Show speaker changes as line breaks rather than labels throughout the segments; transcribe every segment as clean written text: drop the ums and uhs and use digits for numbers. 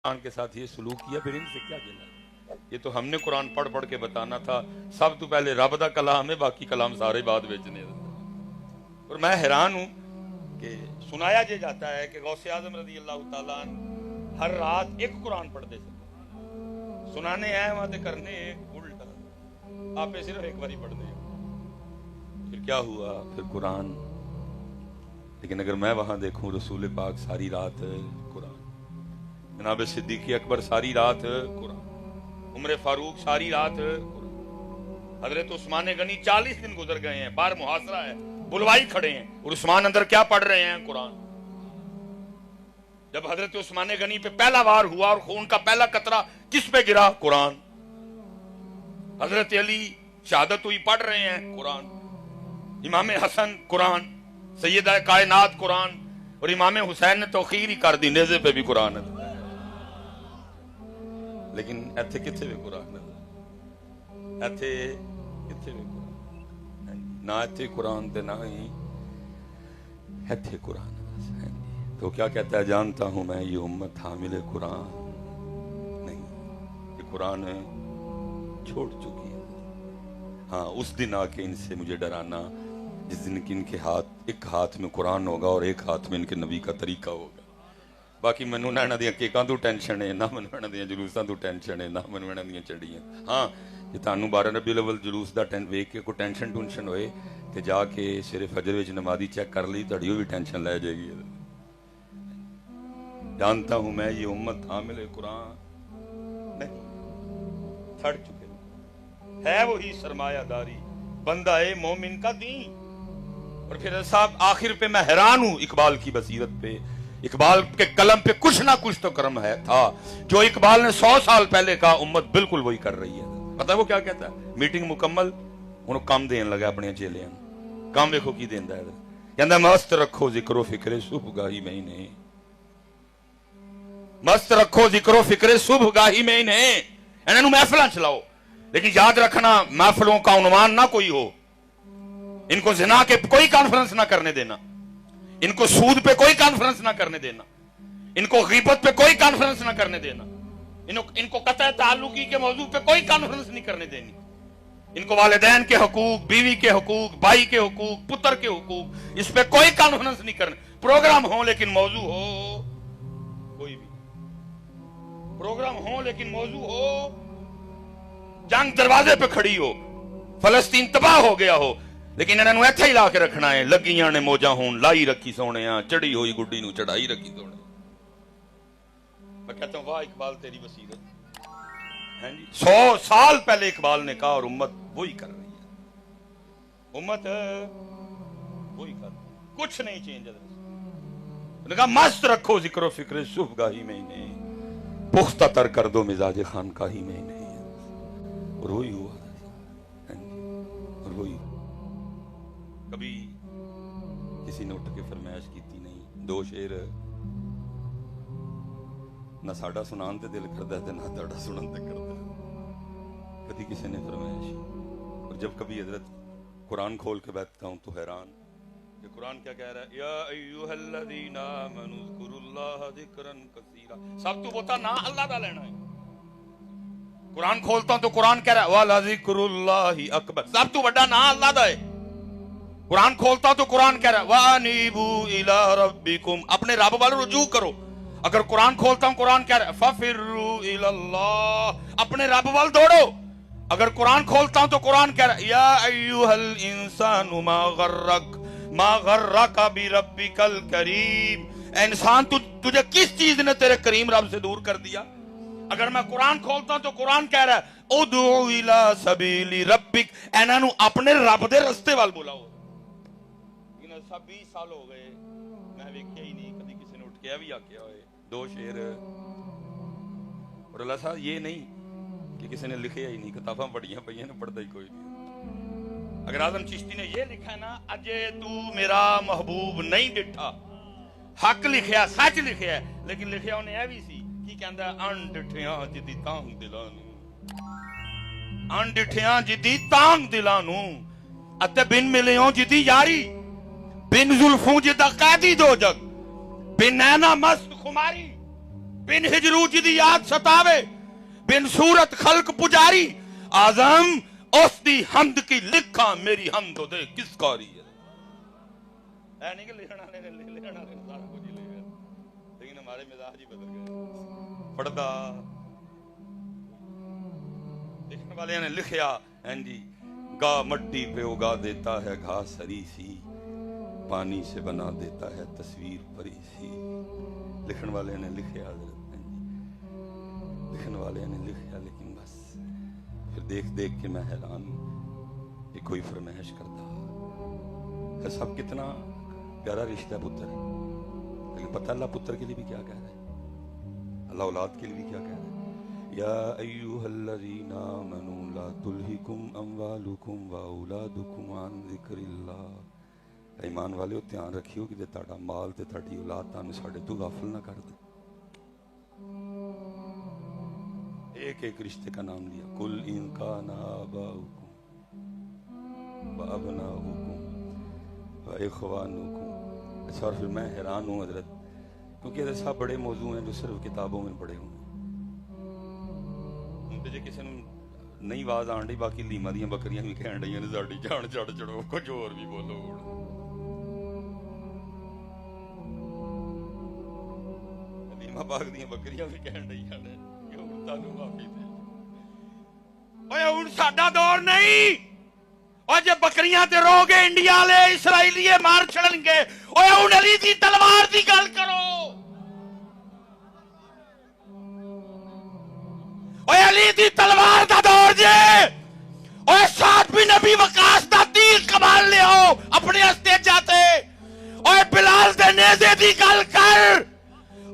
قرآن کے ساتھ یہ سلوک کیا، پھر ان سے کیا گلا؟ یہ تو ہم نے قرآن پڑھ پڑھ کے بتانا تھا، سب تو پہلے رب دا کلام ہے، باقی کلام سارے بعد بیچنے۔ اور میں حیران ہوں کہ سنایا یہ جاتا ہے کہ غوث اعظم رضی اللہ تعالیٰ عنہ ہر رات ایک قرآن پڑھتے تھے، سنانے آئے وہاں تے کرنے ایک الٹا، آپ صرف ایک باری پڑھ دیں۔ پھر کیا ہوا؟ پھر قرآن۔ لیکن اگر میں وہاں دیکھوں رسول پاک ساری رات قرآن، جناب صدیق اکبر ساری رات قرآن، عمر فاروق ساری رات قرآن، حضرت عثمان غنی 40 دن گزر گئے ہیں، باہر محاصرہ ہے، بلوائی کھڑے ہیں، اور عثمان اندر کیا پڑھ رہے ہیں؟ قرآن۔ جب حضرت عثمان غنی پہ پہلا وار ہوا اور خون کا پہلا قطرہ کس پہ گرا؟ قرآن۔ حضرت علی شہادت ہوئی، پڑھ رہے ہیں قرآن۔ امام حسن قرآن، سیدہ کائنات قرآن، اور امام حسین نے توخیر ہی کر دی، نیزے پہ بھی قرآن ہے۔ لیکن ایتھے کتھے بھی قرآن ہے، ایتھے کتھے بھی قرآن، نہ ایتھے قرآن تے نہ ہی ایتھے قرآن ہے۔ تو کیا کہتا ہے؟ جانتا ہوں میں یہ امت حامل قرآن نہیں، یہ قرآن چھوڑ چکی ہے۔ ہاں اس دن آ کے ان سے مجھے ڈرانا جس دن کہ ان کے ایک ہاتھ میں قرآن ہوگا اور ایک ہاتھ میں ان کے نبی کا طریقہ ہوگا۔ باقی منو نہ انہاں دیاں کیکاں تو ٹینشن ہے، نہ منو انہاں دیاں جلوساں تو ٹینشن ہے، نہ منو انہاں دیاں چڑیاں۔ ہاں کہ تانوں 12 ربیع الاول جلوس دا ویکھ کے کوئی ٹینشن ہوئے تے جا کے سویرے فجر وچ نمازی چیک کر لی، تہاڈی بھی ٹینشن لے جائے گی۔ جانتا ہوں میں یہ امت حامل قرآن نہیں، تھڑ چکے ہے وہی سرمایہ داری بندہ ہے مومن کا دین۔ اور پھر صاحب آخر پہ میں حیران ہوں اقبال کی بصیرت پہ، اقبال کے قلم پہ کچھ نہ کچھ تو کرم ہے تھا، جو اقبال نے 100 سال پہلے کہا امت بالکل وہی کر رہی ہے۔ پتہ ہے وہ کیا کہتا ہے؟ میٹنگ مکمل انہوں کام دین لگا اپنے چیلیاں، کام دیکھو کی دیندا ہے، کہندا مست رکھو ذکر و فکر صبح گاہی میں انہیں، مست رکھو ذکر و فکر صبح گاہی میں انہیں، انہوں محفلاں چلاؤ، لیکن یاد رکھنا محفلوں کا عنوان نہ کوئی ہو، ان کو زنا کے کوئی کانفرنس نہ کرنے دینا، ان کو سود پہ کوئی کانفرنس نہ کرنے دینا، ان کو غیبت پہ کوئی کانفرنس نہ کرنے دینا، ان کو قطع تعلقی کے موضوع پہ کوئی کانفرنس نہیں کرنے دینی، ان کو والدین کے حقوق، بیوی کے حقوق، بھائی کے حقوق، پتر کے حقوق، اس پہ کوئی کانفرنس نہیں کرنے۔ پروگرام ہو لیکن موضوع ہو کوئی بھی، پروگرام ہو لیکن موضوع ہو جنگ دروازے پہ کھڑی ہو، فلسطین تباہ ہو گیا ہو، لیکن انہوں نے ایتھے ہی لا کے رکھنا ہے، لگیاں نے موجاں ہون لائی رکھی سونے ہاں، چڑھی ہوئی گڈی نو چڑھائی رکھی سونے۔ میں کہتا ہوں واہ اقبال تیری بصیرت ہے جی، 100 سال پہلے اقبال نے کہا اور امت وہی کر رہی ہے، امت وہی کر رہی ہے، کچھ نہیں چینج ہے۔ انہوں نے کہا مست رکھو ذکر و فکر صبح گاہی میں انہیں، پختہ تر کر دو مزاج خانقاہی میں انہیں، اور وہی ہوا، اور وہی کبھی کسی نے اٹھ کے فرمائش کیتی نہیں، 2 شعر نہ ساڈا سنان تے دل کردا ہے نہ تہاڈا سنن تے کردا ہے، کبھی کسی نے فرمائش۔ اور جب کبھی حضرت قرآن کھول کے بیٹھتا ہوں تو حیران کہ قرآن کیا کہہ رہا ہے؟ یا ایھا الذین آمنوا اذکروا اللہ ذکرا کثیرا، سب تو بوتا نہ اللہ دا لینا ہے۔ قرآن کھولتا ہوں تو قرآن کہہ رہا ہے وَلَذِکْرُ اللَّهِ اکبر، سب تو بڑا نہ اللہ دا ہے۔ قرآن کھولتا تو قرآن کہہ رہا ہے وَأَنِیبُوا إِلَىٰ رَبِّكُمْ، اپنے رب وال رجوع کرو۔ اگر قرآن کھولتا ہوں قرآن کہہ رہا ہے فَفِرُّوا إِلَى اللَّهِ، اپنے رب وال دوڑو۔ اگر قرآن کھولتا ہوں تو قرآن کہہ رہا ہے یا ایھا الانسان ما غرک بربک الکریم، اے انسان تجھے کس چیز نے تیرے کریم رب سے دور کر دیا؟ اگر میں قرآن کھولتا ہوں تو قرآن کہہ رہا ہے ادعو الی سبیل ربک، انہاں نو اپنے رب دے رستے وال بلاؤ۔ لیکن سب 20 سال ہو گئے میں ویکھیا ہی نہیں کبھی کسی نے اٹھ کے بھی آکھیا ہوئے 2 شعر۔ اور اللہ صاحب یہ نہیں کہ کسی نے لکھیا ہی نہیں، کتاباں پڑھیاں پئیاں نے، پڑھتا ہی کوئی نہیں۔ اگر اعظم چشتی نے یہ لکھا ہے نا اجے تو میرا محبوب نہیں ڈٹھا، حق لکھیا، سچ لکھیا ہے، لیکن لکھیا انہیں یہ بھی سی کی کہندا انڈٹھیاں جدی تانگ دلاں نوں، انڈٹھیاں جدی تانگ دلاں نوں، اتے بن ملیوں جدی یاری، بن زلفوں جدا قیدی دو جگ، بن نینا مست خماری، बिन हिजरू जिदी याद सतावे, बिन सूरत खल्क पुजारी, आजम उसदी हमद की लिखा मेरी हमद दे किस कारी है। ऐ नहीं कि लिखना ने सारा कुछ ही ले गए, लेकिन हमारे मिजाज ही बदल गए। पढ़दा लिखने वाले ने लिखया हैं जी, गा मट्टी पे उगा देता है घास हरी सी, पानी से बना देता है तस्वीर परी सी। लिखने वाले ने लिखया, लिखने वाले ने लिखया, लेकिन बस फिर देख देख के मैं हैरान कि कोई फरमाइश करता है। सब कितना प्यारा रिश्ता है पुत्र, लेकिन पता अल्लाह पुत्र के लिए भी क्या कह रहा है, अल्लाह औलाद के लिए भी क्या कह रहा है। या अय्युहल्लज़ीना आमनू ला तुल्हिकुम अम्वालुकुम व औलादुकुम अन ज़िक्रिल्लाह। ईमान वाले ध्यान रखियो कि तुहाडा माल ते तुहाडी औलाद तुहानू साडे तो गाफिल ना कर दे। एक एक रिश्ते का नाम लिया, कुल इन काना आबाउकुम व अबनाउकुम व इख्वानुकुम। अच्छा, और फिर मैं हैरान हूँ हजरत, क्योंकि हजरत साहब बड़े मौजू हैं जो सिर्फ किताबों में पढ़े हुए। जे किसी नई आवाज आन डी, बाकी लीमा दियां बकरियां भी कहन डईयां ने साडी जान चढ़ चढ़ो, कुछ होर भी बोलो। लीमा बाग दियां बकरियां भी कहन डईयां ने कि हुण तानू माफी दे। ओए हुण साडा दौर नहीं, और जे बकरियां ते रोगे इंडिया वाले इसराइलीए मार छड़नगे। ओए हुण अली दी तलवार दी गल करो, ओए अली दी तलवार दा दौर जे। ओए साथ भी नबी वकास दा तीर कमाल ले आओ अपने हस्ते जाते। ओए बिलाल दे नेज़े दी गल कर,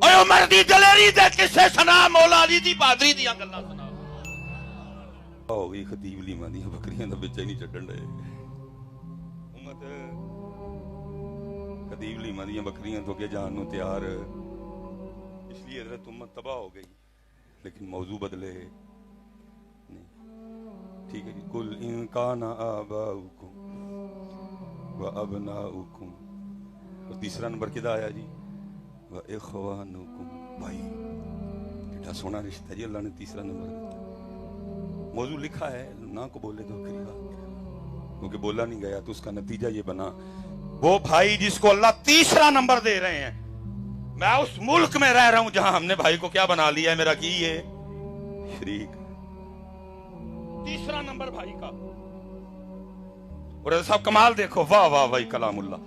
ओए उमर दी दलेरी दे किसे सुना, मौला अली दी बहादरी दी गल्लां सुना। हो गई खतीब लीमा दी बकरियां दा बिच ही नहीं छड्डण दे। उम्मत खतीब लीमा दी बकरियां तो के जान नु तैयार, इसलिए हजरत उम्मत तबाह हो गई। लेकिन मौजू बदले नहीं, ठीक है जी। कुल इन काना आबाउकुम व अबनाउकुम। और तीसरा नंबर किदा आया जी, व इख्वानुकुम। भाई कितना सोना रिश्ता जी, अल्लाह ने तीसरा नंबर दिया। मौजू लिखा है, ना को बोले तो खरी बात, क्योंकि बोला नहीं गया तो उसका नतीजा ये बना। वो भाई जिसको अल्लाह तीसरा नंबर दे रहे हैं, मैं उस मुल्क में रह रहा हूं जहां हमने भाई को क्या बना लिया है, मेरा की ये शरीक। तीसरा नंबर भाई का। और सब कमाल देखो, वाह वाह भाई कलामुल्ला।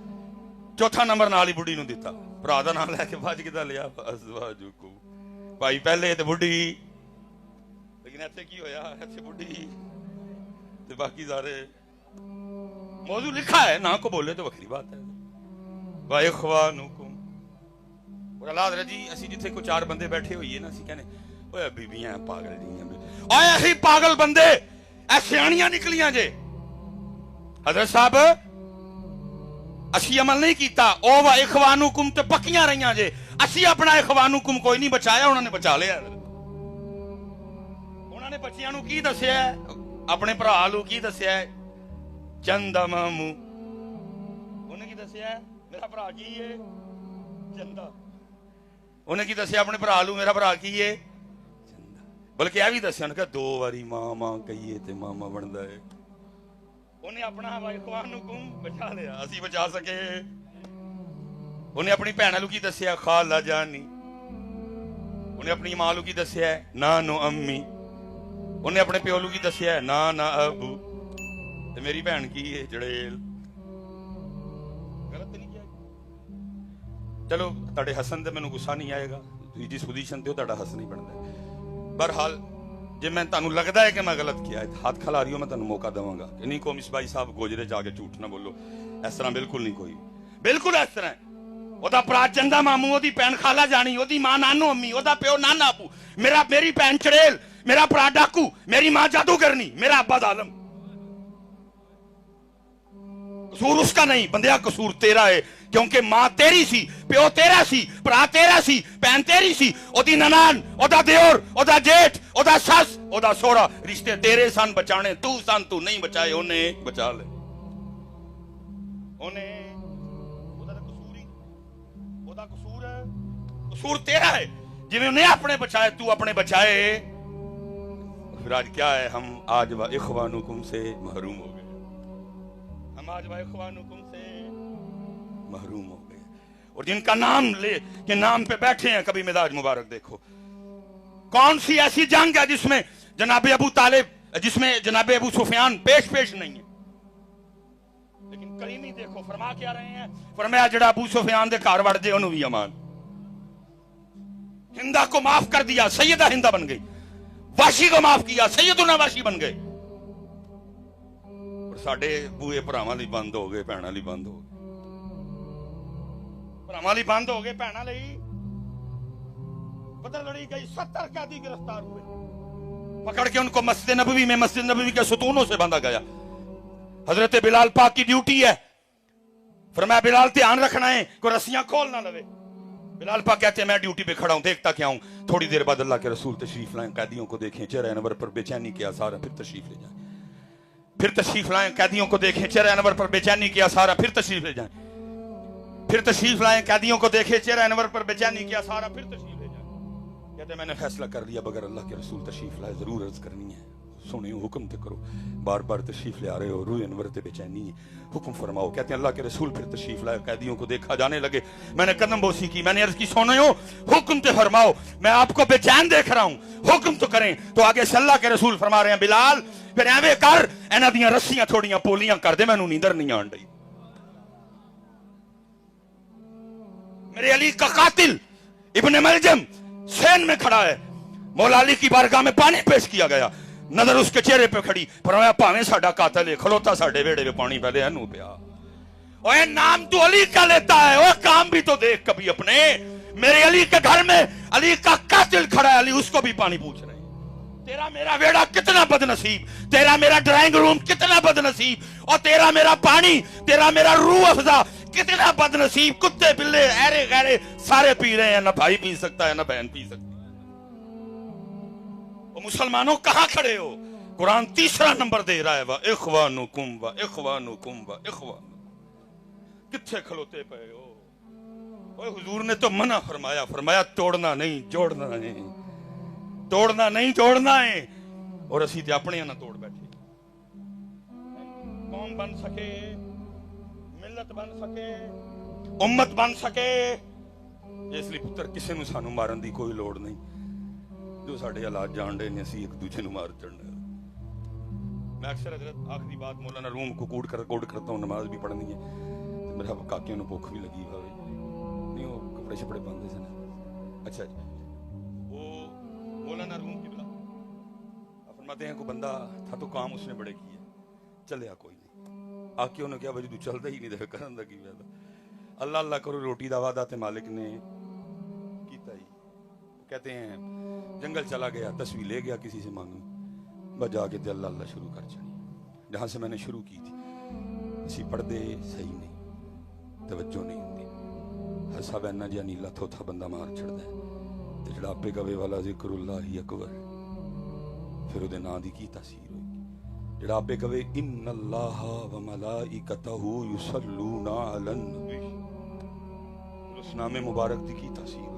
चौथा नंबर नाल ही बुढ़ी नु दिता, भरा दा नाम लैके भज किदा लिया, अज़वाजुकुम। भाई पहले ते बुढ़ी, लेकिन ऐसे की होया, ऐसे बुढ़ी ते बाकी सारे। मौजू लिखा है, ना को बोले तो वखरी बात है। वा इख्वानुकुम। और अल्लाह हज़रत जी असी जिथे को चार बंदे बैठे होइए ना, असी कहने ओए बीबियां पागल जी, ओए असी पागल बंदे ऐ सियाणियां निकलियां जे। हजरत साहब असी अमल नहीं कीता, ओ वा इख्वानुकुम ते पक्कियां रहियां जे। असी अपना इख्वानुकुम कोई नहीं बचाया, उन्होंने बचा लिया। उन्होंने बच्चियां नू की दस्सिया, अपने भरा नू की दस्सिया, चंदा मामू। उन्हें की दस्सिया, मेरा भरा की है चंदा। उन्हें की दस्सिया अपने भरा नू, मेरा भरा की है चंदा। बल्कि यह भी दस्सिया कि दो बारी मां मां कहिए ते मामा बनता है। उन्हें अपना इख्वानुकुम बचा लिया, असी बचा सके। उन्हें अपनी भैन नू की दस्सिया, खाला जानी। उन्हें अपनी मां नू की दस्सिया, नानो अम्मी। उन्हें अपने प्यो नू की दस्सिया, ना अबू। ते मेरी भैन की है जड़ेल। गलत नहीं किया। चलो तुहाडे हसन ते मैनू गुस्सा नहीं आएगा, जिस पोजीशन ते तुहाडा हसन ही बनता है। बहरहाल जे मैं तुहानू लगता है कि मैं गलत किया है, हाथ खिला रही हो, मैं तुहानू मौका देवांगा कि नहीं को मिस भाई साहब गोजरे जाके झूठ ना बोलो। इस तरह बिल्कुल नहीं, कोई बिल्कुल इस तरह। ओदा भरा चंदा मामू, ओदी भैन खाला जानी, ओदी मां नानो अम्मी, ओदा प्यो नाना अबू, मेरी भैन चड़ेल, मेरा भरा डाकू, मेरी मां जादूगरनी, मेरा अब्बा जालिम। कसूर उसका नहीं बंदिया, कसूर तेरा है, क्योंकि मां तेरी सी, प्यो तेरा सी, भरा तेरा सी, भैन तेरी सी, ओदी ननान, ओदा देवर, ओदा जेठ, ओदा सस, ओदा सोहरा, रिश्ते तेरे सन बचाने, तू नहीं बचाए, उन्हें बचा ले। कसूर तेरा है, जिन्हें उन्हें अपने बचाए तू अपने बचाए। फिर आज क्या है, हम आज व इख्वानुकुम से महरूम हो गए, हम आज व इख्वानुकुम से महरूम हो गए। और जिनका नाम ले के नाम पे बैठे हैं, कभी मिजाज मुबारक देखो, कौन सी ऐसी जंग है जिसमें जनाबे अबू तालिब, जिसमें जनाबे अबू सुफियान पेश नहीं है। लेकिन करीमी देखो फरमा क्या रहे हैं, फरमाया जड़ा अबू सुफियान दे घर वड़ जे ओनू भी अमान। हिंदा को माफ कर दिया, सैयदा हिंदा बन गई। वाशी को माफ किया, सैयदुना वाशी बन गए। और साडे बूए भरावां लई बंद हो गए, भैणां लई बंद हो गए, भरावां लई बंद हो गए, भैणां लई बदल लड़ी गई। 70 कैदी गिरफ्तार हुए, पकड़ के उनको मस्जिद नबवी में, मस्जिद नबवी के सुतूनों से बांधा गया। हजरत बिलाल पाक की ड्यूटी है, फरमाया बिलाल ध्यान रखना है कोई रस्सियां खोल ना लवे। बिलाल पाक कहते हैं मैं ड्यूटी पे खड़ा हूं, देखता क्या हूं। थोड़ी देर बाद अल्लाह के रसूल तशरीफ लाए, कैदियों को देखें चेहरे अनवर पर बेचैनी के आसार है, फिर तशरीफ ले जाएं। फिर तशरीफ लाए, कैदियों को देखें चेहरे अनवर पर बेचैनी के आसार है, फिर तशरीफ ले जाएं। फिर तशरीफ लाए, कैदियों को देखें चेहरे अनवर पर बेचैनी के आसार है, फिर तशरीफ ले जाएं। कहते मैंने फैसला कर लिया, बगैर अल्लाह के रसूल तशरीफ लाए जरूर अर्ज करनी है। सुने हुक्म ते करो, बार बार तशरीफ ले आ रहे हो, रूह अनवर ते बेचैनी है, हुक्म फरमाओ। कहते हैं अल्लाह के रसूल फिर तशरीफ लाए, कैदियों को देखा जाने लगे। मैंने कदम बोसी की, मैंने अर्ज की सोने हो हुक्म ते फरमाओ, मैं आपको बेचैन देख रहा हूं, हुक्म तो करें। तो आगे से अल्लाह के रसूल फरमा रहे हैं बिलाल फिर एवें कर, इन्हां दियां रस्सियां थोड़ियां पोलियां कर दे, मैनू नींदर नहीं आन रही। मेरे अली का कातिल इब्ने मलजम सैन में खड़ा है, मौला अली की बारगाह में पानी पेश किया गया, नजर उसके चेहरे पे खड़ी, फरमाया भावें साडा कातिल है, खलोता साडे वेड़े में पानी पहले एनू पिया। ओए नाम तू अली का लेता है, ओ काम भी तो देख कभी अपने। मेरे अली के घर में अली का कातिल खड़ा है, अली उसको भी पानी पूछ रहे हैं। तेरा मेरा वेड़ा कितना बदनसीब, तेरा मेरा ड्राइंग रूम कितना बदनसीब, और तेरा मेरा पानी, तेरा मेरा रूह अफजा कितना बदनसीब। कुत्ते बिल्ले ऐरे गैरे सारे पी रहे हैं, ना भाई पी सकता है ना बहन पी सकती है। मुसलमानों कहां खड़े हो? कुरान तीसरा नंबर दे रहा है, वा इख्वानुकुम वा इख्वानुकुम वा इख्वानुकुम। किथे खलोते पे हो? ओए हुजूर ने तो मना फरमाया, फरमाया तोड़ना नहीं जोड़ना है, तोड़ना नहीं जोड़ना है। और असी ते अपने ना तोड़ बैठे। कौम बन सके, मिलत बन सके, उम्मत बन सके, इसलिए पुत्र किसी नूं सानू मारन दी कोई लोड़ नहीं। जो साढ़े हालात जान रहे हैं, असी एक दूसरे को मार चढ़ना। मैं अक्सर हजरत आखिरी बात मौलाना रूम को कोड करता हूँ, नमाज भी पढ़नी है, तो मेरा काकियों को भुख भी लगी भावे नहीं, वो कपड़े शपड़े पाते थे। अच्छा जी, वो मौलाना रूम की बिला फरमाते हैं, कोई बंदा था तो काम उसने बड़े किए, चलिया कोई नहीं। आके उन्होंने क्या भाई तू चलता ही नहीं, देखो करन दा की फायदा। अल्लाह अल्लाह करो, रोटी दा वादा ते मालिक ने कीता ही। कहते हैं जंगल चला गया, तस्वीर ले गया किसी से मांगी, बस जाके ते अल्लाह अल्लाह शुरू कर चढ़ी। जहां से मैंने शुरू की थी, असी पढ़दे सही नहीं, तवज्जो नहीं होती, हर सब इन्ना जिहा नीला थोथा बंदा मार छड़दा है। ते जेड़ा आपे कवे वाला जिक्रुल्लाह अकबर, फिर उहदे नां दी की तासीर होएगी। जेड़ा आपे कवे इन्नल्लाह व मलाइकतहू युसल्लूना अलन नबी, उस नामे मुबारक दी की तासीर।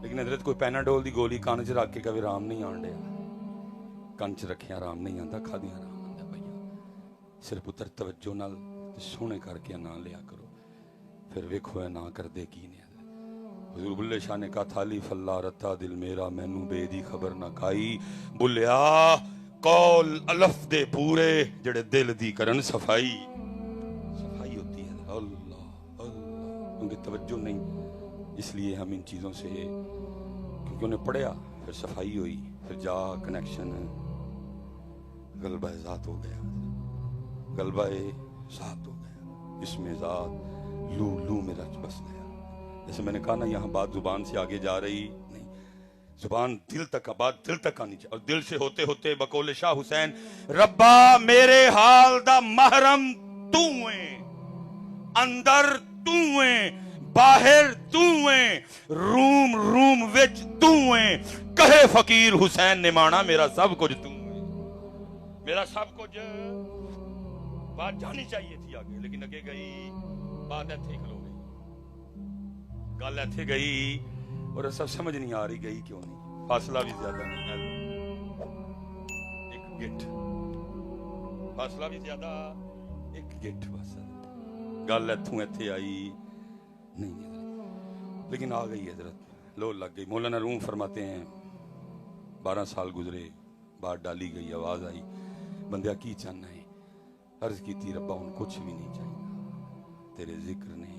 लेकिन हजरत कोई पैनाडोल दी गोली कान च रख के कभी राम नहीं आन दिया, कान च रखिया राम नहीं आंदा, खादिया राम आंदा। भैया सिर पुत्र तवज्जो नाल सोहने करके ना लिया करो, फिर वेखो ना करदे की ने। हुजूर बुल्ले शाह ने कहा थाली फल्ला रता दिल मेरा, मैनू बे दी खबर ना खाई। बुलिया कौल अलफ दे पूरे, जेड़े दिल दी करन सफाई। सफाई होती है अल्लाह अल्लाह, क्योंकि तवज्जो नहीं, इसलिए हम इन चीज़ों से, क्योंकि उन्हें पढ़ा, फिर सफाई हुई, फिर जा कनेक्शन, गलबा ज़ात हो गया, गलबा ज़ात हो गया, इसमें ज़ात लू लू में रच बस गया। जैसे मैंने कहा ना, यहाँ बात जुबान से आगे जा रही नहीं, जुबान दिल तक, बात दिल तक आनी चाहिए। और दिल से होते होते बकौल शाह हुसैन, रब्बा मेरे हाल दा महरम तू है, अंदर तू है, बाहर तू है, रूम रूम विच तू है। कहे फकीर हुसैन ने माना, मेरा सब कुछ तू है, मेरा सब कुछ। बात जानी चाहिए थी आगे, लेकिन आगे गई बात, इत्थे खलो गई गल, इत्थे गई اور سب سمجھ نہیں آ رہی گئی کیوں نہیں. فاصلہ بھی زیادہ نہیں ہے, ایک گٹ, فاصلہ بھی زیادہ, ایک گٹ بس. گل اتوں اتنے آئی نہیں حضرت, لیکن آ گئی حضرت, لو لگ گئی. مولانا روم فرماتے ہیں 12 سال گزرے, بات ڈالی گئی, آواز آئی, بندیا کی چاہنا ہے؟ عرض کی تھی ربا ہوں کچھ بھی نہیں چاہیے, تیرے ذکر نے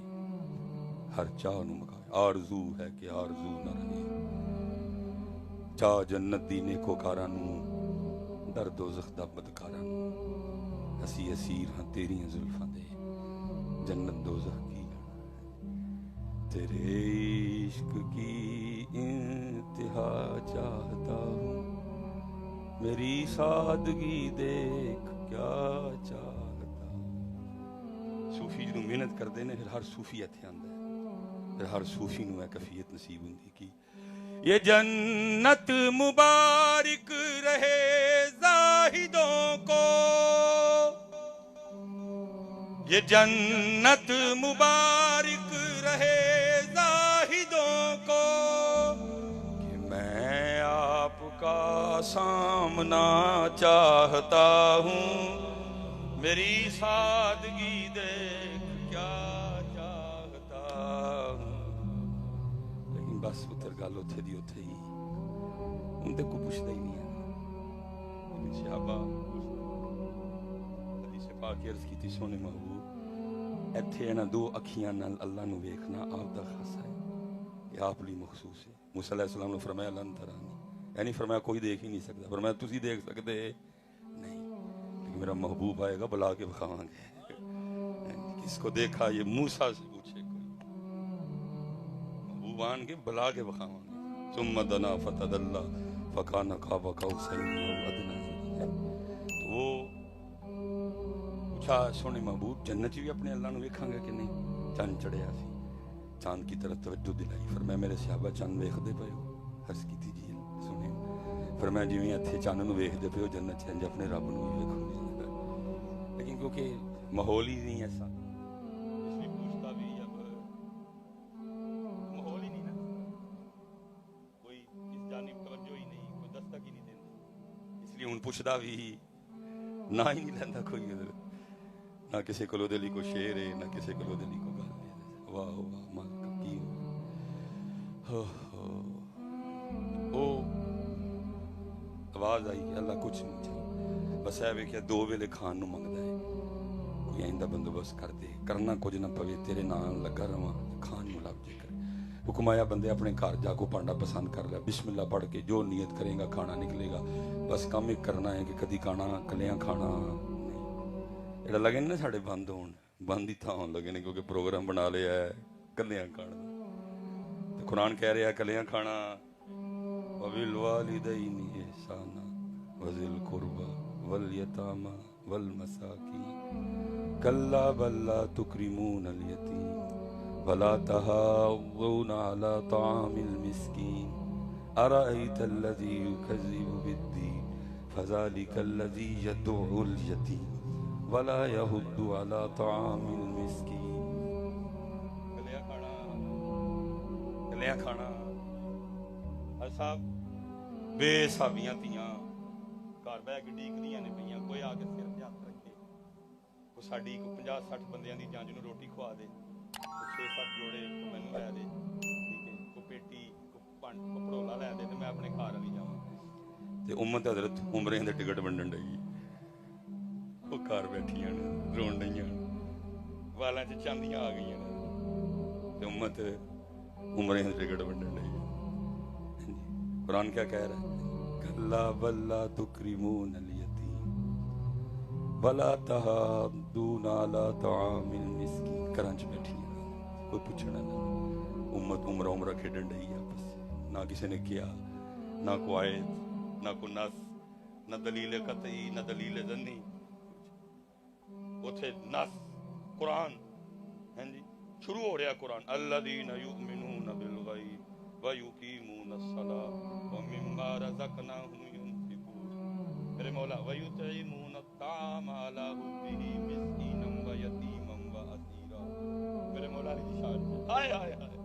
ہر چاہ نو مکا. آرزو ہے کہ آرزو نہ رہے, چاہ جنت دی نیکو کاراں نو, در دوزخ دا بدکاراں نو. اسی اسیر ہاں تیریاں زلفاں دے, جنت دوزخ کی جانا. تیرے عشق کی انتہا چاہتا ہوں, میری سادگی دیکھ کیا چاہتا. صوفی جنوں محنت کردے نے پھر ہر صوفی اتھے آندا ہے, پھر ہر صوفی نو ہے کفیت نصیب ہوندی کی یہ جنت مبارک رہے زاہدوں کو, یہ جنت مبارک رہے زاہدوں کو, کہ میں آپ کا سامنا چاہتا ہوں, میری سادگی دیکھ کیا چاہتا ہوں. لیکن بس اتر گل اتھے دی اتھے ہی, ان دے کو پوچھتا ہی نہیں ہے. لیکن صحابہ حدیث پاک عرض کی تھی سونے محبوب, ایتھے انہاں دو اکھیاں نال اللہ نو ویکھنا آپ دا خاصہ ہے, یہ آپ لی مخصوص ہے. موسیٰ علیہ السلام نے فرمایا لن ترانی, یعنی فرمایا کوئی دیکھ ہی نہیں سکتا, فرمایا تسی دیکھ سکتے نہیں, لیکن میرا محبوب آئے گا بلا کے بخواں گے. کس کو دیکھا یہ موسیٰ سے پوچھے کوئی, محبوب آن کے بلا کے بخواں گے. ثم دنا فتدلا فکان قاب قوسین او ادنی. تو وہ پوچھا سونے محبوب جنت بھی اپنے اللہ نو ویکھاں گے کہ نہیں؟ چاند چڑھیا سی, چاند کی طرف توجہ دلائی. فرمایا میرے صحابہ چاند ویکھدے پئے ہو؟ عرض کیتی جی سنے. فرمایا جویں اتھے چاند نو ویکھدے پئے ہو جنت چ انج اپنے رب نو ویکھو گے. لیکن کیونکہ ماحول ہی نہیں ایسا, اس لیے پوچھتا بھی اب ماحول ہی نہیں نا, کوئی اس جانب توجہ ہی نہیں, کوئی دستک ہی نہیں دیتا, اس لیے ہن پوچھدا بھی نہ ہی نہیں لیندا کوئی حضرت. نہ کسی کو دے لی کو شعر ہے, نہ کسی کو دے لی کو گل ہے. واہ واہ مالک کی ہو او آواز آئی کہ اللہ کچھ نہیں چاہیے, بس ہے ویکھیا دو ویلے کھان نو منگدا ہے, کوئی آئندہ بندوبست کر دے, کرنا کچھ نہ پوے, تیرے نام لگا رواں کھان نو لگ جے کرے. حکم آیا بندے اپنے گھر جا کو پانڈا پسند کر لیا, بسم اللہ پڑھ کے جو نیت کرے گا کھانا نکلے گا. بس کام ایک کرنا ہے کہ کدی کھانا کلیاں کھانا نہیں. ایڈا لگے نا ساڑے بند ہون, بند ہی تھا ہون لگے نے, کیونکہ پروگرام بنا لیا ہے کلیاں کھانا. تو قرآن کہہ رہا ہے کلیاں کھانا وَبِالْوَالِدَيْنِ إِحْسَانًا وَذِي الْقُرْبَى وَالْيَتَامَى وَالْمَسَاكِينِ كَلَّا بَل لَّا تُكْرِمُونَ الْيَتِيمَ وَلَا تَحَاضُّونَ عَلَىٰ طَعَامِ الْمِسْكِينِ أَرَأَيْتَ الَّذِي يُكَذِّبُ بِالدِّينِ فَذَلِكَ الَّذِي يَدُعُّ الْيَتِيمَ وَلَا يَحُضُّ عَلَىٰ طَعَامِ الْمِسْكِينِ. کلیاں کھانا صاحب بے حسابیاں تیاں گھر بہ کے ڈیکدیاں نے پئیاں, کوئی آ کے سر تے ہاتھ رکھے, کوئی ساڈی 50-60 بندیاں دی جانج نو روٹی کھوا دے, 6-7 جوڑے مینوں لے دے, ٹھیک ہے, کوئی پیٹی کوئی پڑولا لے دے تے میں اپنے گھر والی جاواں. تے امت حضرت عمرے دے ٹکٹ ونڈن ڈئی, وہ گھر بیٹھیاں نے رون ڈیاں, والاں چ چاندیاں آ گئیاں نے, تے امت عمرے دے ٹکٹ ونڈن ڈئی. قرآن کیا کہہ رہا ہے؟ کلا بل لا تکرمون الیتیم ولا تحاضون علی طعام المسکین. گھراں چ بیٹھی ہیں, کوئی پوچھنا نہ, امت عمرہ کھیڈن ڈئی آپس, نہ کسی نے کیا, نہ کو آیت, نہ کو نص, نہ دلیل قطعی, نہ دلیل ظنی. اوتھے نص قرآن ہیں جی, شروع ہو رہا قرآن الذین یؤمنون بالغیب وَيُقِيمُونَ الصَّلَاةَ وَمِمَّا رَزَقْنَاهُمْ يُنْفِقُونَ. میرے مولا وَيُطْعِمُونَ الطَّعَامَ عَلَىٰ حُبِّهِ مِسْكِينًا وَيَتِيمًا وَأَسِيرًا. میرے مولا علی شان ہائے ہائے ہائے,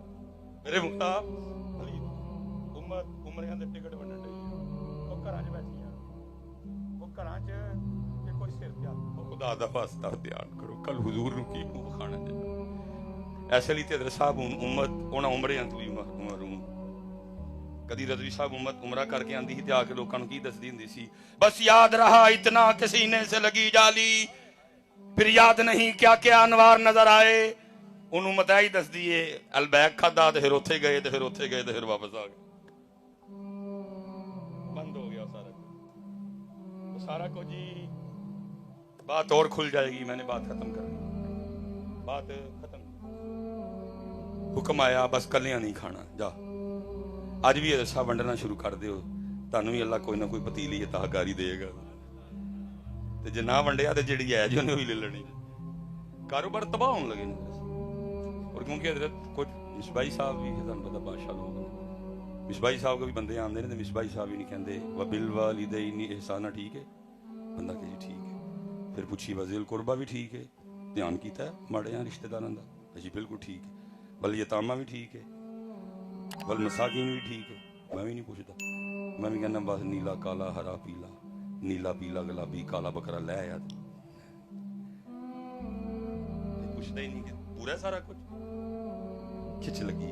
میرے مولا علی
हुकूमत उमरियां दे टिकट वंडण दी वो घरां च बैठियां वो घरां च ते कोई सिर ते हत्थ
खुदा दा वास्ता ध्यान करो कल हुजूर नूं की मुंह खाना चाहिए ऐसे लिए तेरे साहब उम्मत उन्हां उमरियां तो भी महरूम कदी रज़वी साहब उम्मत उमरा करके आंदी ही ते आके लोकां नूं की दसदी हुंदी सी बस याद रहा इतना कि सीने से लगी जाली फिर याद नहीं क्या क्या अनवार नजर आए उन्होंने मताई दस दिए अलबैग खादा तो फिर उत्थे गए तो फिर उत्थे गए तो फिर वापस आ गए बंद हो गया सारा कुछ तो सारा कुछ जी बात और खुल जाएगी मैंने बात खत्म करनी बात खत्म हुक्म आया बस कलियां नहीं खाना जा अज भी रसा वंडना शुरू कर दो तुहानू भी अल्लाह कोई ना कोई पतीली अताकारी देगा ते जे ना वंडिया तो जिहड़ी है जी उन्हें भी ले लेनी कारोबार तबाह होने लगे और क्योंकि हजरत कुछ मिसबाई साहब भी तुहानू पता बादशाह लोग मिसबाई साहब के भी बंदे आते हैं तो मिसबाई साहब भी नहीं कहते वबिल वालिदैनी एहसाना ठीक है बंदा कहे ठीक है फिर पूछी वज़िल कुरबा भी ठीक है ध्यान किया माड़े रिश्तेदारों का जी बिल्कुल ठीक है वल यतामा भी ठीक है वल मसाकीन भी ठीक है मैं भी नहीं पूछता मैं भी कहना बस नीला काला हरा पीला नीला पीला गुलाबी काला बकरा ले आया पूछता ही नहीं कि पूरा सारा कुछ खिच लगी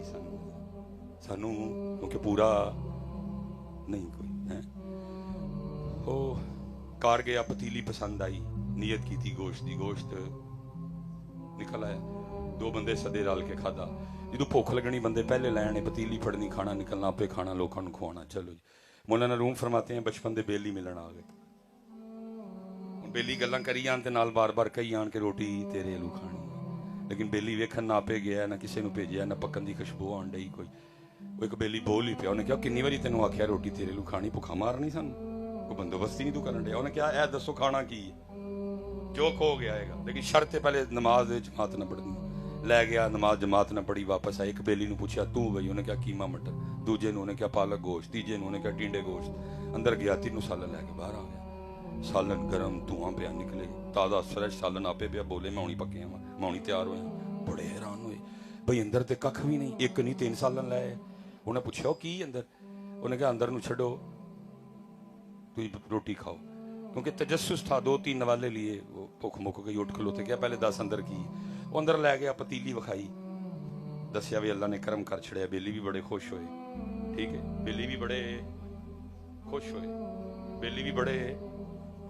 सानू क्योंकि पूरा नहीं कोई है ओ कार गया पतीली पसंद आई नीयत की थी गोश्त दी गोश्त निकल आया दो बंदे सदे रल के खादा जो भुख लगनी बंदे पहले लैने पतीली फड़नी खाना निकलना आपे खाना लोगों को खुआना चलो जी मौलाना रूम फरमाते हैं बचपन दे बेली मिलन आ गए बेली गल्लां करी जान ते नाल बार बार कही जान के रोटी तेरे लू खानी लेकिन बेली वेखन ना आपे गया ना किसी ने भेजा ना पकन की खुशबू आन डई कोई वो एक बेली बोल ही पिया उन्हें कहा किन्नी बारी तेनों आख्या रोटी तेरे लू खानी भुखा मारनी सन कोई बंदोबस्त ही नहीं तू करन दिया उन्हें कहा ऐ दसो खाना की जो खो गया है लेकिन शर्त है पहले नमाज जमात न पढ़नी लै गया नमाज जमात न पढ़ी वापस आया एक बेली ने पूछा तू बई उन्हें क्या कीमा मटर दूजे ने क्या पालक गोश्त तीजे ने क्या टिंडे गोश्त अंदर गया तीनों सालन लैके बाहर आ गया सालन गरम धुआं पिया निकले ताजा फ्रेश सालन आपे पिया बोले मैं हुणी पक्या वा मैं हुणी तैयार होया बड़े हैरान हुए भाई अंदर ते कख भी नहीं एक नहीं 3 सालन लाए उन्हें पूछा की अंदर उन्हें कहा अंदर नूं छड्डो तुम रोटी खाओ क्योंकि तजस्सुस था 2-3 नवाले लिए वो भुख मुक गई उठ खलोते क्या पहले 10 अंदर की वो अंदर लै गया पतीली विखाई दसिया भी अल्लाह ने करम कर छड़िया बेली भी बड़े खुश होए ठीक है बेली भी बड़े खुश होए बेली भी बड़े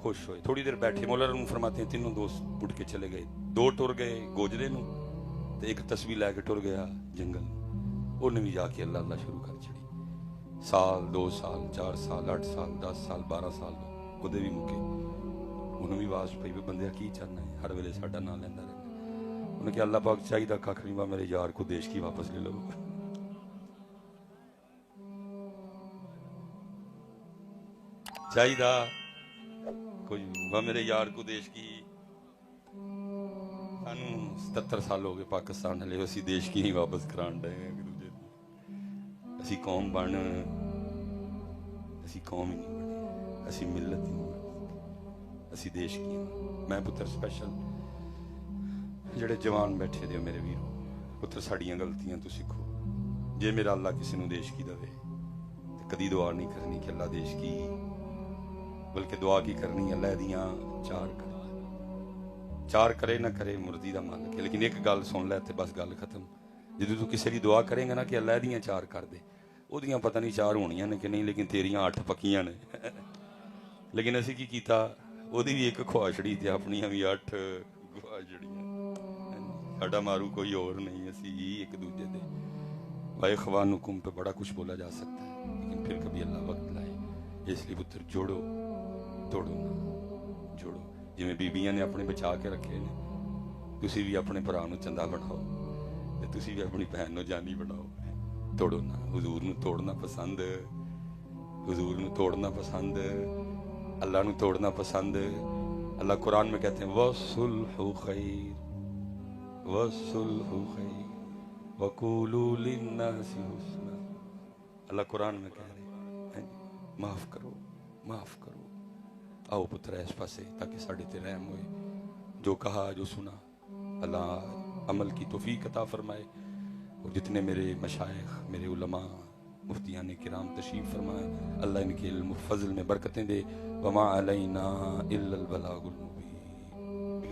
खुश होए थोड़ी देर बैठे मौलाना रूम फरमाते हैं तीनों दोस्त उठ के चले गए 2 टुर गए गोजरे नूं ते एक तस्वीर लैके टुर गया जंगल उन्हें भी जाके अल्लाह अल्लाह शुरू कर छड़ी साल 2 साल 4 साल 8 साल 10 साल 12 साल ਉਹਦੇ ਵੀ ਮੁੱਕੇ ਉਹਨੂੰ ਵੀ ਆਵਾਜ਼ ਪਈ ਵੀ ਬੰਦਿਆ ਕੀ ਚਾਹਨਾ ਹੈ ਹਰ ਵੇਲੇ ਸਾਡਾ ਨਾਂ ਲੈਂਦਾ ਰਹਿੰਦਾ ਉਹਨੇ ਕਿਹਾ ਅੱਲਾਹ ਪਾਕ ਚਾਹੀਦਾ ਕੱਖ ਨਹੀਂ ਵਾ ਮੇਰੇ ਯਾਰ ਕੋ ਦੇਸ਼ ਕੀ ਵਾਪਸ ਲੈ ਲਓ ਚਾਹੀਦਾ ਕੋਈ ਵਾ ਮੇਰੇ ਯਾਰ ਕੋ ਦੇਸ਼ ਕੀ ਸਾਨੂੰ 77 ਸਾਲ ਹੋ ਗਏ ਪਾਕਿਸਤਾਨ ਹਲੇ ਅਸੀਂ ਦੇਸ਼ ਕੀ ਨਹੀਂ ਵਾਪਸ ਕਰਾਉਣ ਡਏ ਇੱਕ ਦੂਜੇ ਅਸੀਂ ਕੌਮ ਬਣ ਅਸੀਂ ਕੌਮ ਹੀ ਨਹੀਂ असी मिलत ही असी देश की मैं पुत्र स्पैशल जेड़े जवान बैठे दे मेरे वीरो पुत्र साड़ियां गलतियां तो सीखो जे मेरा अल्लाह किसी नूं देश की दवे तो कदी दुआ नहीं करनी कि अल्लाह देश की बल्कि दुआ की करनी अल्लाह दियां चार करे ना करे मुर्दी दा मालिक है लेकिन एक गल सुन लै ते बस गल खत्म जदों तू किसी दी दुआ करेंगा ना कि अल्लाह दियां 4 कर दे ओदियां पता नहीं 4 होनियां ने कि नहीं लेकिन तेरियां 8 पक्कियां ने लेकिन असी की कीता ओदी भी एक ख्वाहिश छड़ी ते अपनियां भी 8 ख्वाहिश जड़ियां साडा मारू कोई और नहीं असी एक दूजे दे वाए ख़वानुकुम पे बड़ा कुछ बोला जा सकता है लेकिन फिर कभी अल्लाह वक्त लाए इसलिए पुत्र जोड़ो तोड़ो ना जोड़ो जिवें बीबियां ने अपने बचा के रखे ने तुसी भी अपने भरा नूं चंदा बनाओ ते तुसी भी अपनी भैन नूं जानी बनाओ तोड़ो ना हुजूर नूं तोड़ना पसंद हुजूर नूं तोड़ना पसंद अल्लाह नूं तोड़ना पसंद अल्लाह कुरान में कहते हैं वसुल्हु खैर वकूलू लिन्नासि हुस्ना अल्लाह कुरान में कह रहे हैं माफ करो आओ पुत्र इस पासे ताकि साढ़े ते रहम होए जो कहा जो सुना अल्लाह अमल की तौफीक अता फरमाए और जितने मेरे मशाइख मेरे उलमा مفتیان کرام تشریف فرمائے، اللہ ان کے علم و فضل میں برکتیں دے. وما علینا الا البلاغ المبین.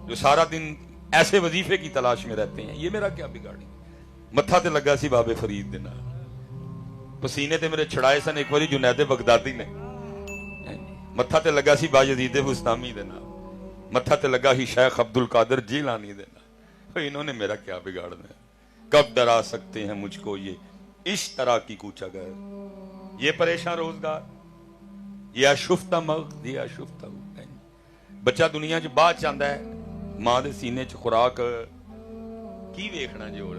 جو سارا دن ایسے وظیفے کی تلاش میں رہتے ہیں، یہ میرا کیا بگاڑی. متھا تے لگا سی بابے فرید دے نال، پسینے تے میرے چھڑائے سن ایک واری جنید بغدادی نے. متھا تے لگا سی بایزید بستامی دے نال، متھا تے لگا ہی شیخ عبد القادر جیلانی دے نال. انہوں نے میرا کیا بگاڑنا ہے. کب ڈرا سکتے ہیں مجھ کو یہ اس طرح کی کوچہ گئے، یہ پریشان روزگار، یہ اشفتہ مغز، یہ اشفتہ. بچہ دنیا چ بعد چاہتا ہے ماں دے سینے چ خوراک کی ویکھنا جوڑ.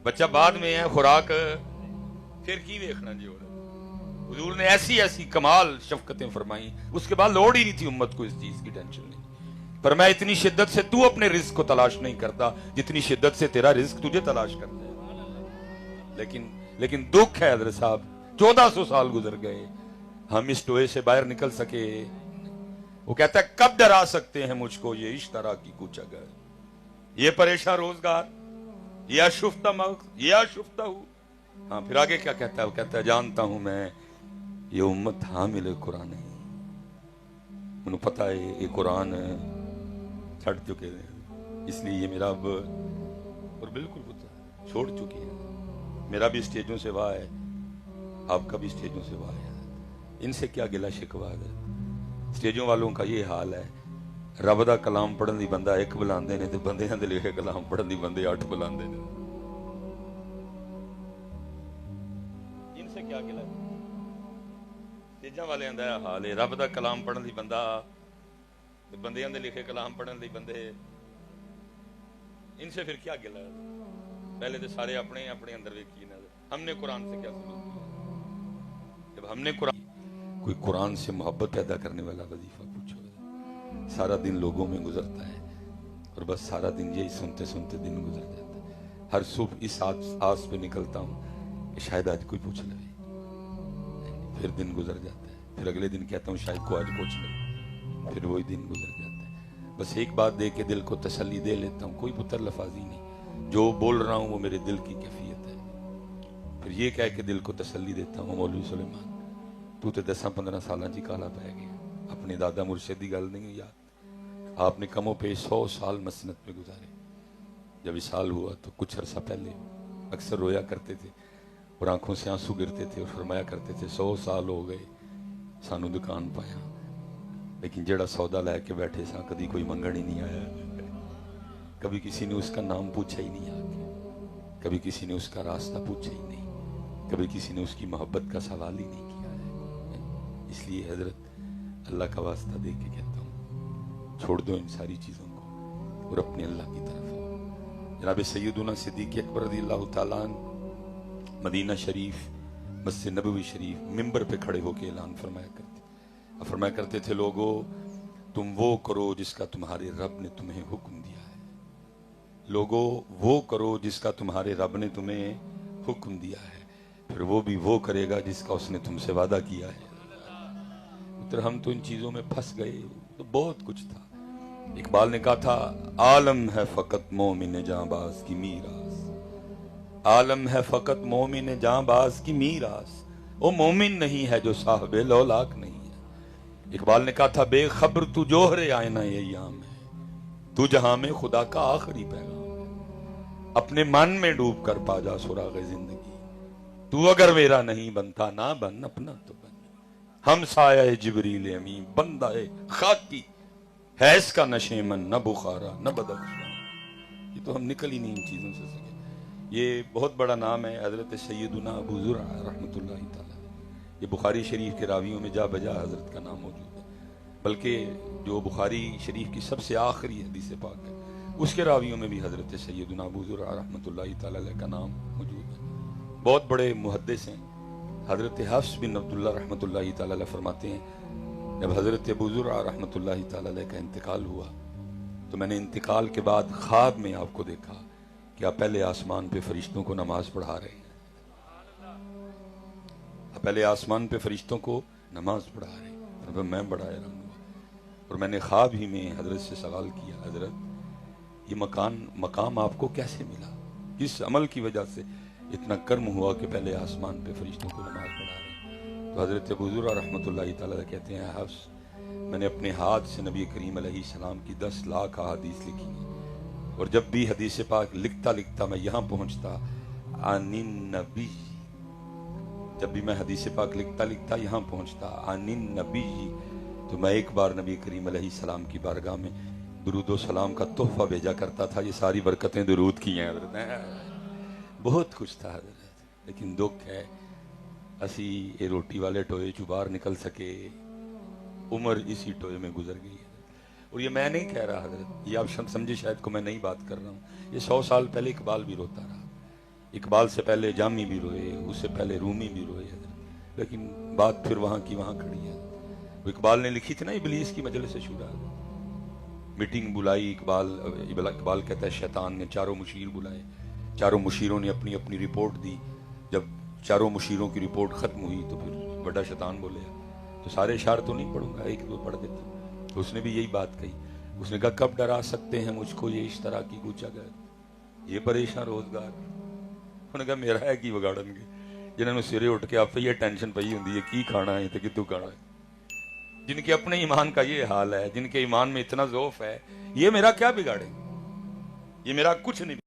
بچہ بعد میں ہے خوراک پھر کی ویکھنا جوڑ. حضور نے ایسی ایسی کمال شفقتیں فرمائی، اس کے بعد لوڑ ہی نہیں تھی امت کو اس چیز کی ٹینشن نہیں. پر میں اتنی شدت سے تو اپنے رزق کو تلاش نہیں کرتا جتنی شدت سے تیرا رزق تجھے تلاش کرتا ہے. لیکن دکھ ہے حضرت صاحب، 1400 سال گزر گئے، ہم اس ٹوئے سے باہر نکل سکے. وہ کہتا ہے کب ڈرا سکتے ہیں مجھ کو یہ اس طرح کی کوچہ گئے، یہ پریشان روزگار، یہ اشفتہ مغز، یہ اشفتہ ہوں. ہاں پھر آگے کیا کہتا ہے؟ وہ کہتا ہے جانتا ہوں میں یہ امت حامل قرآن ہے. انہوں پتہ ہے یہ قرآن چھڑ چکے ہیں، اس لیے یہ میرا اب اور بالکل چھوڑ چکے ہیں. میرا بھی اسٹیجوں سے واہ ہے، آپ کا بھی اسٹیجوں سے واہ ہے. ان سے کیا گلہ شکوا ہے؟ اسٹیجوں والوں کا یہ حال ہے، رب دا کلام پڑھن دی بندہ ایک بلاندے نے تے بندیاں دے لکھے کلام پڑھن دی بندے 8 بلاندے نے. ان سے کیا گلہ ہے؟ اسٹیجاں والے دا حال ہے، رب دا کلام پڑھن دی بندہ تے بندیاں دے لکھے کلام پڑھن دی بندے. ان سے پھر کیا گلہ ہے؟ پہلے تو سارے اپنے اپنے اندر ویکھیے نا، ہم نے قرآن سے کیا سلوک کیا. جب ہم نے کوئی قرآن سے محبت پیدا کرنے والا وظیفہ پوچھو. سارا دن لوگوں میں گزرتا ہے اور بس سارا دن یہی سنتے سنتے دن گزر جاتا ہے. ہر صبح اس آس پہ نکلتا ہوں کہ شاید آج کوئی پوچھ لے، پھر دن گزر جاتا ہے. پھر اگلے دن کہتا ہوں شاید کوئی آج پوچھ لے، پھر وہی دن گزر جاتا ہے. بس ایک بات دے کے دل کو تسلی دے لیتا ہوں، کوئی پتر لفاظی نہیں، جو بول رہا ہوں وہ میرے دل کی کیفیت ہے. پھر یہ کہہ کے دل کو تسلی دیتا ہوں مولوی سلیمان تو تے 10-15 سالاں جی کالا پہ گیا. اپنے دادا مرشد کی گل نہیں یاد، آپ نے کم و بیش 100 سال مسنت میں گزارے. جب وصال ہوا تو کچھ عرصہ پہلے اکثر رویا کرتے تھے اور آنکھوں سے آنسو گرتے تھے اور فرمایا کرتے تھے 100 سال ہو گئے سانو دکان پایا، لیکن جڑا سودا لے کے بیٹھے سا کبھی کوئی منگن ہی نہیں آیا، کبھی کسی نے اس کا نام پوچھا ہی نہیں آگے، کبھی کسی نے اس کا راستہ پوچھا ہی نہیں، کبھی کسی نے اس کی محبت کا سوال ہی نہیں کیا ہے. اس لیے حضرت اللہ کا واسطہ دے کے کہتا ہوں چھوڑ دو ان ساری چیزوں کو اور اپنے اللہ کی طرف آؤ. جناب سیدنا صدیق اکبر رضی اللہ تعالیٰ عنہ مدینہ شریف مسجد نبوی شریف ممبر پہ کھڑے ہو کے اعلان فرمایا کرتے تھے لوگو تم وہ کرو جس کا تمہارے رب نے تمہیں حکم دیا ہے. لوگو وہ کرو جس کا تمہارے رب نے تمہیں حکم دیا ہے، پھر وہ بھی وہ کرے گا جس کا اس نے تم سے وعدہ کیا ہے. ہم تو ان چیزوں میں پھنس گئے تو بہت کچھ تھا. اقبال نے کہا تھا عالم ہے فقط مومن جاں باز کی میراث، عالم ہے فقط مومن جاں باز کی میراث، وہ مومن نہیں ہے جو صاحب لولاک نہیں ہے. اقبال نے کہا تھا بے خبر تو جوہر آئینہ یہ ایام ہے، تو جہاں میں خدا کا آخری پیغام ہے. اپنے من میں ڈوب کر پا جا سراغ زندگی، تو اگر میرا نہیں بنتا نہ بن اپنا تو بن. ہم سایہ جبریل امین بندہ خاکی ہے اس کا نہ شیمن نہ بخارا نہ بدخشاں. یہ تو ہم نکل ہی نہیں ان چیزوں سے سکے. یہ بہت بڑا نام ہے حضرت سیدنا ابو زرعہ رحمۃ اللہ تعالی. یہ بخاری شریف کے راویوں میں جا بجا حضرت کا نام موجود ہے، بلکہ جو بخاری شریف کی سب سے آخری حدیث پاک ہے اس کے راویوں میں بھی حضرت سیدنا ابو زرعہ رحمۃ اللہ تعالی کا نام موجود ہے. بہت بڑے محدث ہیں. حضرت حفص بن عبداللہ رحمۃ اللہ تعالی علیہ فرماتے ہیں جب حضرت ابو زرعہ رحمۃ اللہ تعالی علیہ کا انتقال ہوا تو میں نے انتقال کے بعد خواب میں آپ کو دیکھا کہ آپ پہلے آسمان پہ فرشتوں کو نماز پڑھا رہے ہیں، آپ پہلے آسمان پہ فرشتوں کو نماز پڑھا رہے ہیں اور میں بڑا حیران ہوا. اور میں نے خواب ہی میں حضرت سے سوال کیا حضرت یہ مقام آپ کو کیسے ملا، کس عمل کی وجہ سے؟ इतना कर्म हुआ कि पहले आसमान पे फरिश्तों को नमाज पढ़ा रहे। तो हजरत अबू ज़ुर्रा रहमतुल्लाहि तआला कहते हैं, हफ्स, मैंने अपने हाथ से नबी करीम अलैहिस्सलाम की 10 लाख अहादीस लिखी हैं, और जब भी हदीस पाक लिखता लिखता मैं यहाँ पहुँचता आनिन नबी, जब भी मैं हदीस पाक लिखता लिखता यहाँ पहुँचता आनिन नबी, तो मैं एक बार नबी करीम अलैहिस्सलाम की बारगाह में दुरूद व सलाम का तोहफा भेजा करता था। ये सारी बरकतें दुरूद की हैं हजरत। बहुत खुश था हजरत, लेकिन दुख है असी ये रोटी वाले टोए चू बाहर निकल सके, उम्र इसी टोए में गुजर गई है। और ये मैं नहीं कह रहा हजरत, ये आप समझे शायद को मैं नहीं बात कर रहा हूँ। ये 100 साल पहले इकबाल भी रोता रहा, इकबाल से पहले जामी भी रोए, उससे पहले रूमी भी रोए हजरत, लेकिन बात फिर वहाँ की वहाँ खड़ी है। वो इकबाल ने लिखी थी ना इबलीस की मजलिस शूरा, मीटिंग बुलाई इकबाल कहता है शैतान ने चारों मुशीर बुलाए, चारों मुशीरों ने अपनी अपनी रिपोर्ट दी। जब चारों मुशीरों की रिपोर्ट खत्म हुई तो फिर बड़ा शैतान बोले, तो सारे इशार तो नहीं पढ़ूंगा, एक दो पढ़ देता। तो उसने भी यही बात कही, उसने कहा कब डरा सकते हैं मुझको ये इस तरह की कुछ अगर ये परेशान रोजगार। उन्होंने कहा मेरा है की बिगाड़न के जिन्होंने सिरे उठ के आप ये टेंशन पई होंगी है की खाना है तो कितू खाना है, जिनके अपने ईमान का ये हाल है, जिनके ईमान में इतना ज़ौफ है, ये मेरा क्या बिगाड़े, ये मेरा कुछ नहीं